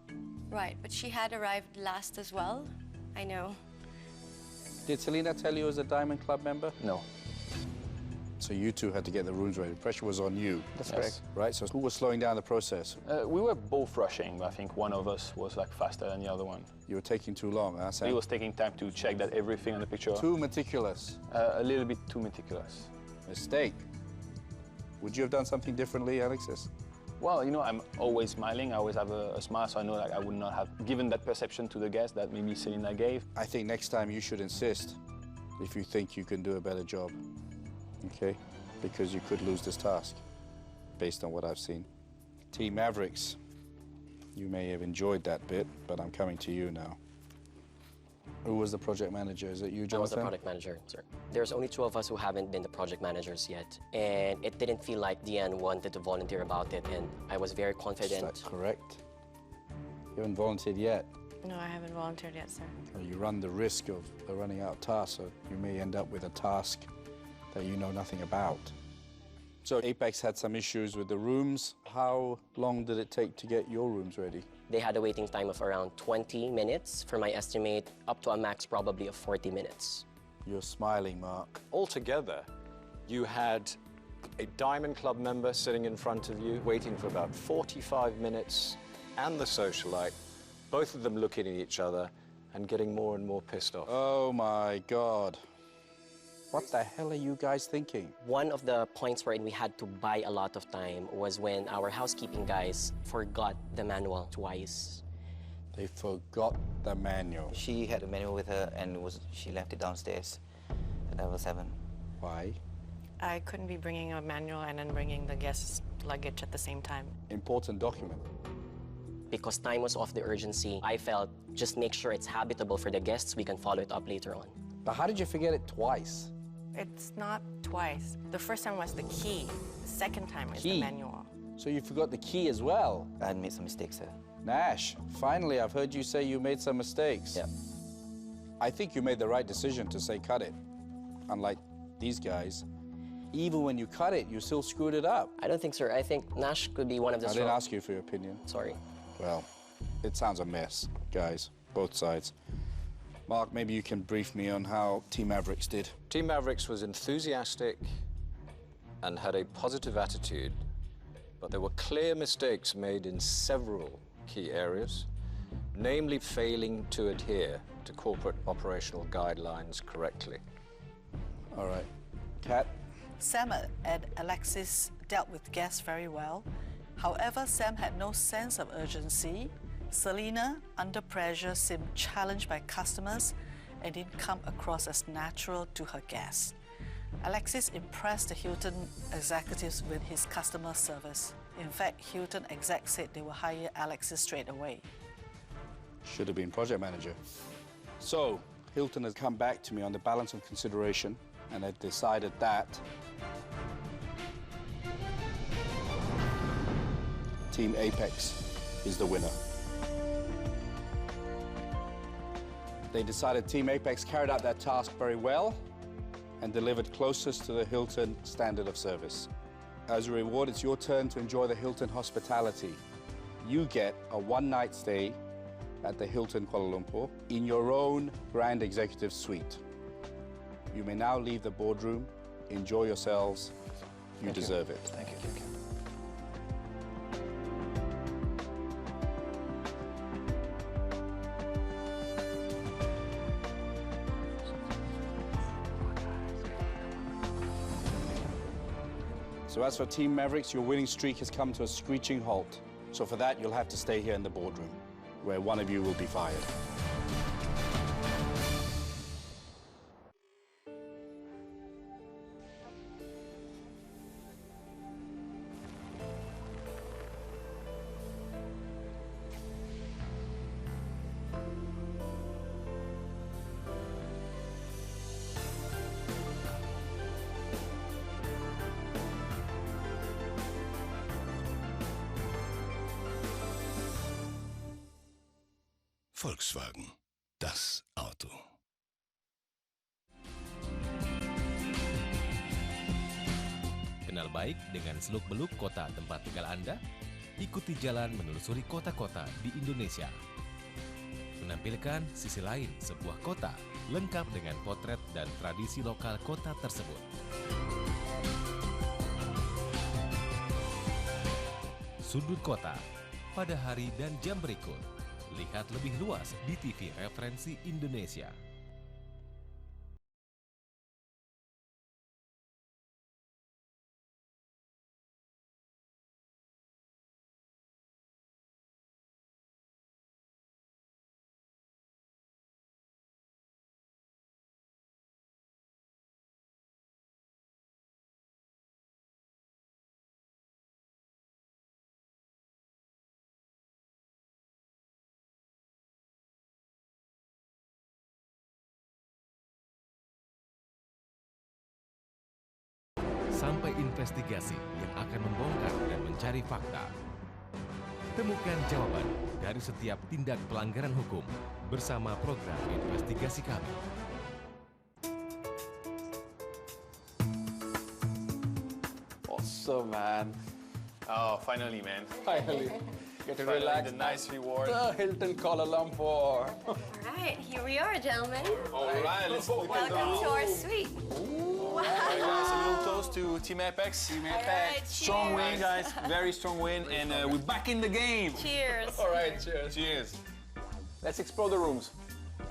Right, but she had arrived last as well. I know.
Did Selena tell you as a Diamond Club member?
No.
So you two had to get the rooms ready. The pressure was on you.
That's correct.
Right, so who was slowing down the process?
We were both rushing, but I think one of us was like faster than the other one.
You were taking too long, huh, Sam?
He was taking time to check that everything on the picture.
Too meticulous.
A little bit too meticulous.
Mistake. Would you have done something differently, Alexis?
Well, you know, I'm always smiling. I always have a smile, so I know like I would not have given that perception to the guests that maybe Selena gave.
I think next time you should insist if you think you can do a better job, okay? Because you could lose this task, based on what I've seen. Team Mavericks, you may have enjoyed that bit, but I'm coming to you now. Who was the project manager? Is it you, Jonathan?
I was the project manager, sir. There's only 2 of us who haven't been the project managers yet. And it didn't feel like Diane wanted to volunteer about it, and I was very confident.
Is that correct? You haven't volunteered yet.
No, I haven't volunteered yet, sir.
Well, you run the risk of running out of tasks, so you may end up with a task that you know nothing about. So Apex had some issues with the rooms. How long did it take to get your rooms ready?
They had a waiting time of around 20 minutes, for my estimate, up to a max probably of 40 minutes.
You're smiling, Mark.
Altogether, you had a Diamond Club member sitting in front of you, waiting for about 45 minutes, and the socialite, both of them looking at each other and getting more and more pissed off.
Oh my God. What the hell are you guys thinking?
One of the points wherein we had to buy a lot of time was when our housekeeping guys forgot the manual twice.
They forgot the manual.
She had a manual with her and she left it downstairs at level 7.
Why?
I couldn't be bringing a manual and then bringing the guest's luggage at the same time.
Important document.
Because time was of the urgency, I felt just make sure it's habitable for the guests, we can follow it up later on.
But how did you forget it twice?
It's not twice. The first time was the key. The second time is the manual.
So you forgot the key as well?
I had made some mistakes, sir.
Nash, finally I've heard you say you made some mistakes.
Yeah.
I think you made the right decision to say cut it. Unlike these guys, even when you cut it, you still screwed it up.
I don't think, sir. I think Nash could be one of the
I didn't ask you for your opinion.
Sorry.
Well, it sounds a mess, guys, both sides. Mark, maybe you can brief me on how Team Mavericks did.
Team Mavericks was enthusiastic and had a positive attitude, but there were clear mistakes made in several key areas, namely failing to adhere to corporate operational guidelines correctly.
All right. Kat?
Sam and Alexis dealt with guests very well. However, Sam had no sense of urgency. Selena, under pressure, seemed challenged by customers and didn't come across as natural to her guests. Alexis impressed the Hilton executives with his customer service. In fact, Hilton execs said they will hire Alexis straight away.
Should have been project manager. So, Hilton has come back to me on the balance of consideration, and they've decided that Team Apex is the winner. They decided Team Apex carried out their task very well and delivered closest to the Hilton standard of service. As a reward, it's your turn to enjoy the Hilton hospitality. You get a one-night stay at the Hilton Kuala Lumpur in your own grand executive suite. You may now leave the boardroom. Enjoy yourselves. You deserve it.
Thank you.
So as for Team Mavericks, your winning streak has come to a screeching halt. So for that, you'll have to stay here in the boardroom, where one of you will be fired.
Volkswagen, das Auto.
Kenal baik dengan seluk-beluk kota tempat tinggal Anda? Ikuti jalan menelusuri kota-kota di Indonesia. Menampilkan sisi lain sebuah kota, lengkap dengan potret dan tradisi lokal kota tersebut. Sudut kota, pada hari dan jam berikut. Lihat lebih luas di TV Referensi Indonesia. Sampai investigasi yang akan membongkar dan mencari fakta. Temukan jawaban dari setiap tindak pelanggaran hukum bersama program investigasi kami.
Awesome, man.
Oh, finally, man.
Finally. Get to
Finally,
relax.
the nice reward.
The Hilton Kuala Lumpur.
All right, here we are, gentlemen.
All right, let's look at the
Welcome to our
room.
suite.
All right, guys, a little toast to Team Apex. Team
Apex. Right,
strong win,
cheers.
guys. Very strong win, and we're back in the game.
Cheers.
All right, cheers. Cheers.
Let's explore the rooms.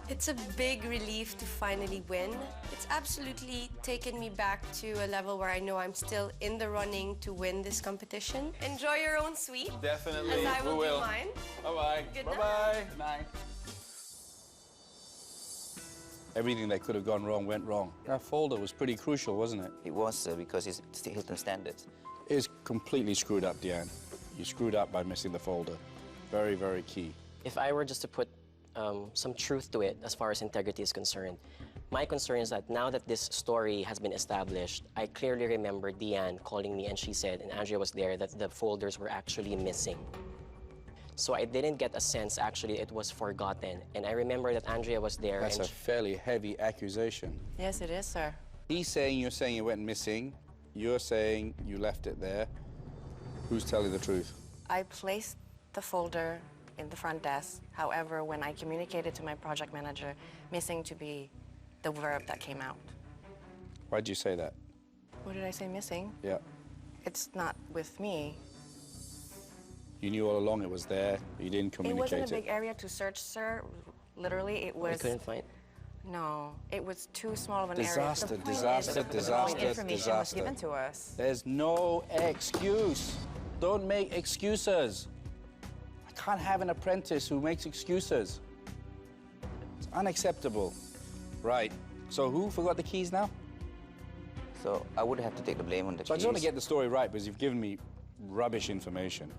It's a big relief to finally win. It's absolutely taken me back to a level where I know I'm still in the running to win this competition. Enjoy your own suite.
Definitely,
As I will
we will.
do mine.
Bye-bye.
Good
Bye-bye.
Night.
Everything that could have gone wrong went wrong. That folder was pretty crucial, wasn't it?
It was because it's the Hilton standards.
It's completely screwed up, Diane. You screwed up by missing the folder. Very, very key.
If I were just to put some truth to it as far as integrity is concerned, my concern is that now that this story has been established, I clearly remember Diane calling me and she said, and Andrea was there, that the folders were actually missing. So I didn't get a sense, actually, it was forgotten. And I remember that Andrea was there.
That's
and
a fairly heavy accusation.
Yes, it is, sir.
He's saying you're saying it went missing. You're saying you left it there. Who's telling the truth?
I placed the folder in the front desk. However, when I communicated to my project manager, missing to be the verb that came out.
Why'd you say that?
What did I say, missing?
Yeah.
It's not with me.
You knew all along it was there, but you didn't
It
communicate
wasn't a big area to search, sir. Literally, it was...
We couldn't find?
No, it was too small of an
Disaster,
area.
disaster, disaster,
Information was
disaster.
given to us.
There's no excuse. Don't make excuses. I can't have an apprentice who makes excuses. It's unacceptable. Right, so who forgot the keys now?
So I would have to take the blame on the
So I
keys.
just want to get the story right because you've given me rubbish information.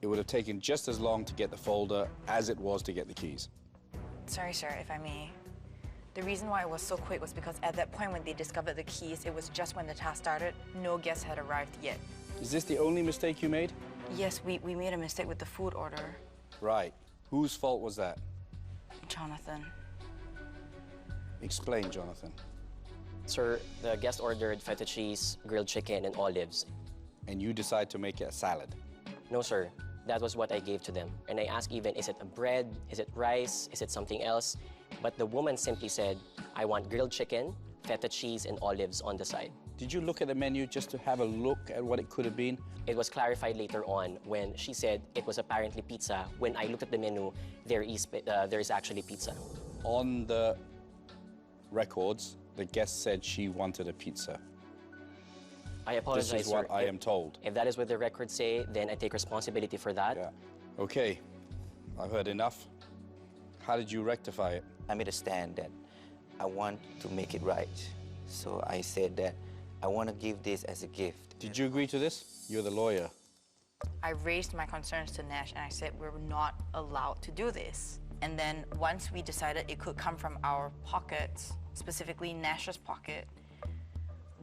It would have taken just as long to get the folder as it was to get the keys.
Sorry, sir, if I may. The reason why it was so quick was because at that point when they discovered the keys, it was just when the task started. No guests had arrived yet.
Is this the only mistake you made?
Yes, we made a mistake with the food order.
Right. Whose fault was that?
Jonathan.
Explain, Jonathan.
Sir, the guest ordered feta cheese, grilled chicken, and olives.
And you decide to make it a salad?
No, sir. That was what I gave to them. And I asked even, is it a bread? Is it rice? Is it something else? But the woman simply said, I want grilled chicken, feta cheese, and olives on the side.
Did you look at the menu just to have a look at what it could have been?
It was clarified later on when she said it was apparently pizza. When I looked at the menu, there is actually pizza.
On the records, the guest said she wanted a pizza.
I apologize,
This is what
sir.
I am told.
If that is what the records say, then I take responsibility for that.
Yeah. Okay, I've heard enough. How did you rectify it?
I made a stand that I want to make it right. So I said that I want to give this as a gift.
Did you agree to this? You're the lawyer.
I raised my concerns to Nash and I said we're not allowed to do this. And then once we decided it could come from our pockets, specifically Nash's pocket,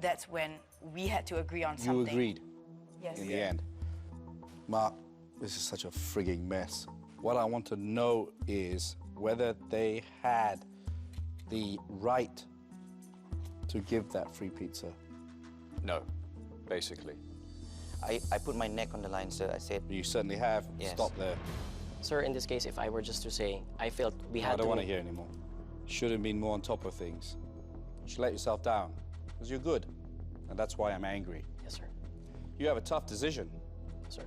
that's when we had to agree on something.
You agreed?
Yes.
In the end. Mark, this is such a frigging mess. What I want to know is whether they had the right to give that free pizza.
No, basically.
I put my neck on the line, sir. I said...
You certainly have.
Yes.
Stop there.
Sir, in this case, if I were just to say, I felt we had
I don't
to...
want to hear anymore. Should have been more on top of things. You should let yourself down, because you're good. And that's why I'm angry.
Yes, sir.
You have a tough decision.
Sir.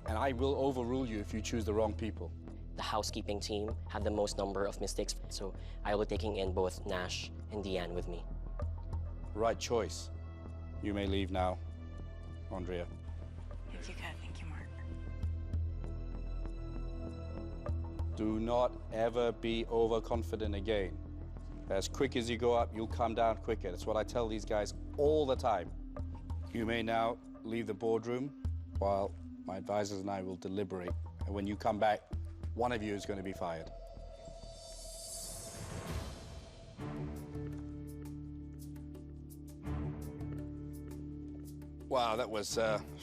And I will overrule you if you choose the wrong people.
The housekeeping team had the most number of mistakes, so I will be taking in both Nash and Deanne with me.
Right choice. You may leave now, Andrea.
Thank you, Kat. Thank you, Mark.
Do not ever be overconfident again. As quick as you go up, you'll come down quicker. That's what I tell these guys all the time. You may now leave the boardroom while my advisors and I will deliberate. And when you come back, one of you is going to be fired. Wow, that was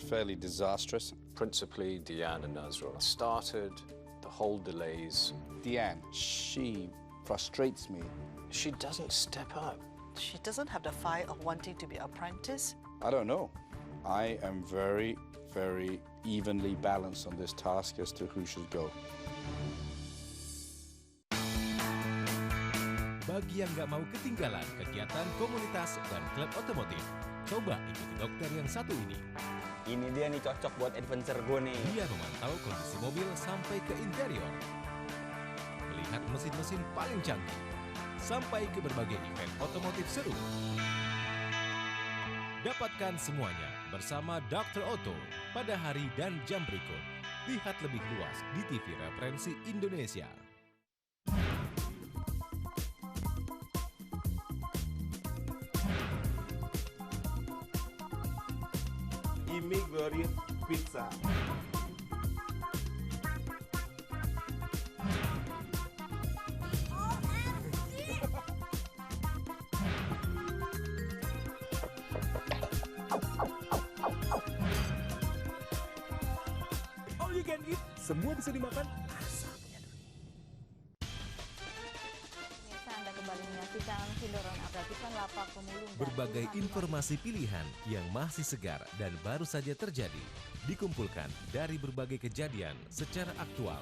fairly disastrous.
Principally, Deanne and Nazrul started the whole delays.
Deanne, she frustrates me.
She doesn't step up.
She doesn't have the fire of wanting to be apprentice.
I don't know. I am very, very evenly balanced on this task as to who should go.
Bagi yang nggak mau ketinggalan kegiatan komunitas dan klub otomotif, coba ikuti dokter yang satu ini.
Ini dia nih cocok buat adventure gue nih.
Dia memantau kondisi mobil sampai ke interior, melihat mesin-mesin paling canggih, sampai ke berbagai event otomotif seru. Dapatkan semuanya bersama Dr. Otto pada hari dan jam berikut. Lihat lebih luas di TV Referensi Indonesia.
Immigrant Pizza. All you can eat, semua bisa dimakan.
Anda kembali menyaksikan sindiran Apprentice Lapak Pemulung.
Berbagai informasi pilihan yang masih segar dan baru saja terjadi dikumpulkan dari berbagai kejadian secara aktual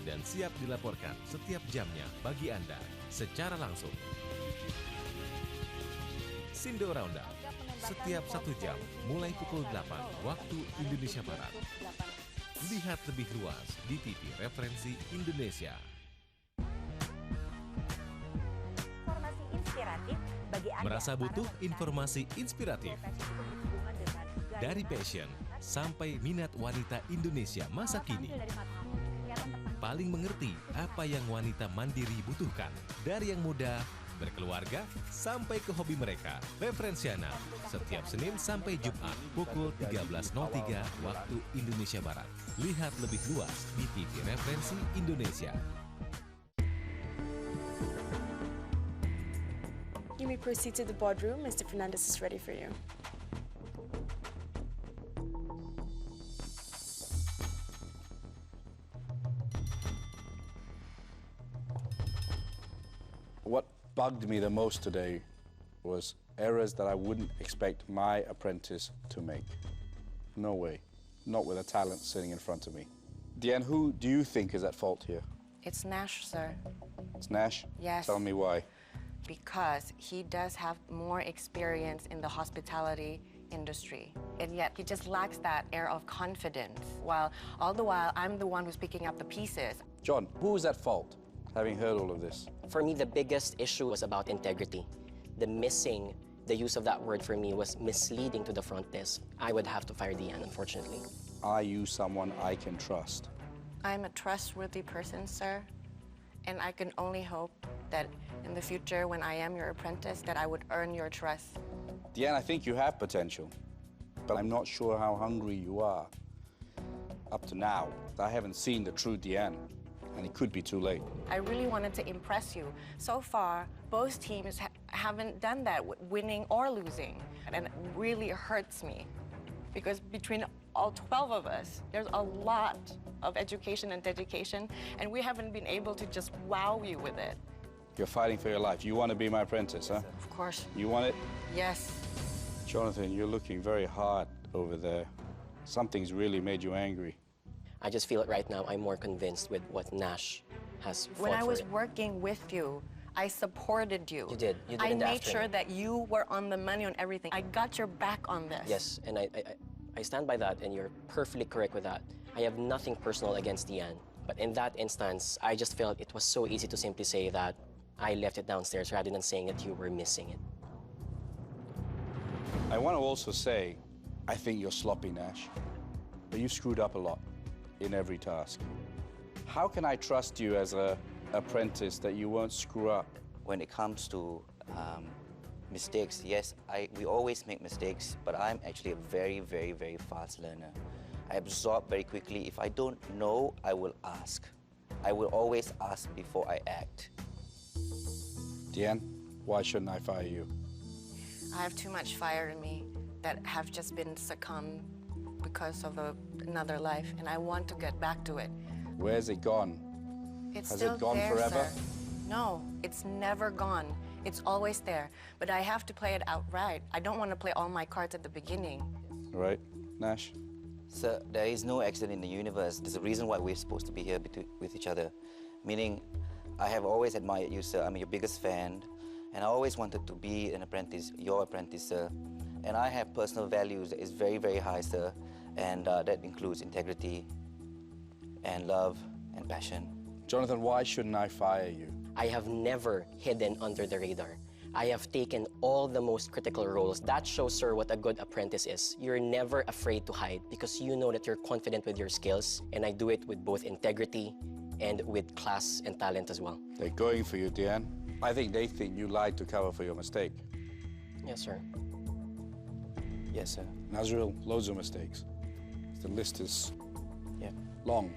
dan siap dilaporkan setiap jamnya bagi Anda secara langsung. Sindo Roundup setiap 1 jam mulai pukul 8 waktu Indonesia Barat. Lihat lebih luas di TV Referensi Indonesia.
Informasi inspiratif bagi Anda.
Merasa butuh informasi inspiratif? Dari passion sampai minat wanita Indonesia masa kini. Paling mengerti apa yang wanita mandiri butuhkan. Dari yang muda, berkeluarga, sampai ke hobi mereka. Referensiana, setiap Senin sampai Jumat, pukul 13.03 waktu Indonesia Barat. Lihat lebih luas di TV Referensi Indonesia.
You may proceed to the boardroom. Mr. Fernandez is ready for you.
What bugged me the most today was errors that I wouldn't expect my apprentice to make. No way. Not with a talent sitting in front of me. Deanne, who do you think is at fault here?
It's Nash, sir.
It's Nash?
Yes.
Tell me why.
Because he does have more experience in the hospitality industry, and yet he just lacks that air of confidence, while all the while I'm the one who's picking up the pieces.
John, who is at fault, having heard all of this?
For me, the biggest issue was about integrity. The use of that word for me was misleading to the front desk. I would have to fire Deanne, unfortunately.
Are you someone I can trust?
I'm a trustworthy person, sir, and I can only hope that in the future, when I am your apprentice, that I would earn your trust.
Deanne, I think you have potential, but I'm not sure how hungry you are. Up to now, I haven't seen the true Deanne, and it could be too late.
I really wanted to impress you. So far, both teams haven't done that, winning or losing, and it really hurts me, because between all 12 of us, there's a lot of education and dedication, and we haven't been able to just wow you with it.
You're fighting for your life. You want to be my apprentice, huh?
Of course.
You want it?
Yes.
Jonathan, you're looking very hard over there. Something's really made you angry.
I just feel it right now. I'm more convinced with what Nash has fought
When I
for
was
it.
working with you, I supported you.
You did. You did
I
in the
made sure
afternoon.
that you were on the money on everything. I got your back on this.
Yes, and I stand by that, and you're perfectly correct with that. I have nothing personal against Deanne, but in that instance, I just felt it was so easy to simply say that I left it downstairs rather than saying that you were missing it.
I want to also say, I think you're sloppy, Nash. But you screwed up a lot in every task. How can I trust you as an apprentice that you won't screw up?
When it comes to mistakes, yes, we always make mistakes, but I'm actually a very, very, very fast learner. I absorb very quickly. If I don't know, I will ask. I will always ask before I act.
Deanne, why shouldn't I fire you?
I have too much fire in me that have just been succumbed because of another life, and I want to get back to it.
Where's it gone?
It's
Has
still
it gone
there,
forever?
sir. No, it's never gone. It's always there. But I have to play it out right. I don't want to play all my cards at the beginning.
Right, Nash?
Sir, there is no accident in the universe. There's a reason why we're supposed to be here with each other. Meaning, I have always admired you, sir. I'm your biggest fan. And I always wanted to be an apprentice, your apprentice, sir. And I have personal values that is very, very high, sir. And that includes integrity and love and passion.
Jonathan, why shouldn't I fire you?
I have never hidden under the radar. I have taken all the most critical roles. That shows, sir, what a good apprentice is. You're never afraid to hide because you know that you're confident with your skills, and I do it with both integrity and with class and talent as well.
They're going for you, Deanne. I think they think you lied to cover for your mistake.
Yes, sir.
Yes, sir.
Nazril, loads of mistakes. The list is long.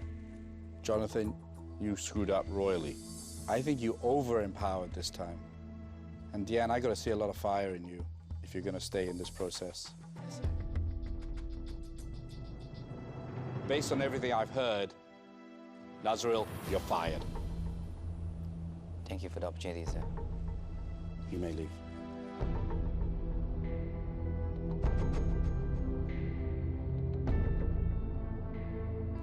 Jonathan, you screwed up royally. I think you over-empowered this time. And Deanne, I got to see a lot of fire in you if you're going to stay in this process.
Yes, sir.
Based on everything I've heard, Nazril, you're fired.
Thank you for the opportunity, sir.
You may leave.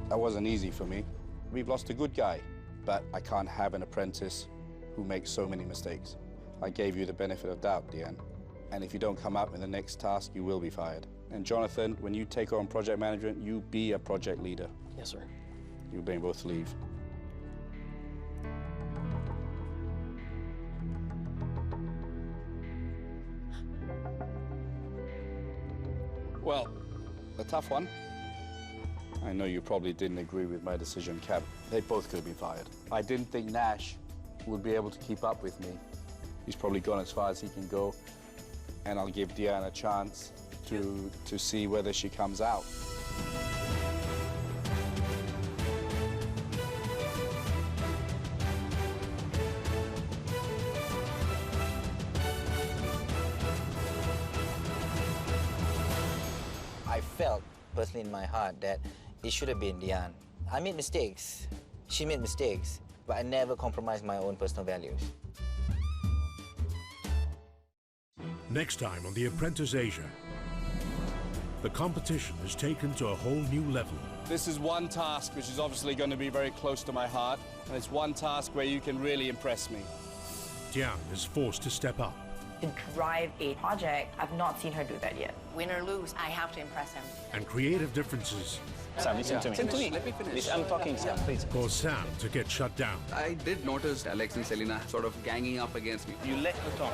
That wasn't easy for me. We've lost a good guy, but I can't have an apprentice who makes so many mistakes. I gave you the benefit of doubt, Deanne. And if you don't come up in the next task, you will be fired. And Jonathan, when you take on project management, you be a project leader.
Yes, sir.
You may both leave. Well, a tough one. I know you probably didn't agree with my decision, Cap. They both could have been fired. I didn't think Nash would be able to keep up with me. He's probably gone as far as he can go, and I'll give Diane a chance to see whether she comes out.
I felt personally in my heart that it should have been Diane. I made mistakes. She made mistakes, but I never compromised my own personal values.
Next time on the Apprentice Asia, the competition is taken to a whole new level.
This is one task which is obviously going to be very close to my heart, and it's one task where you can really impress me.
Tian is forced to step up.
To drive a project, I've not seen her do that yet.
Win or lose, I have to impress him.
And creative differences
Sam, listen to me.
Listen to me. Let me finish.
I'm talking, Sam, please.
cause Sam to get shut down.
I did notice Alex and Selena sort of ganging up against me.
You let her talk.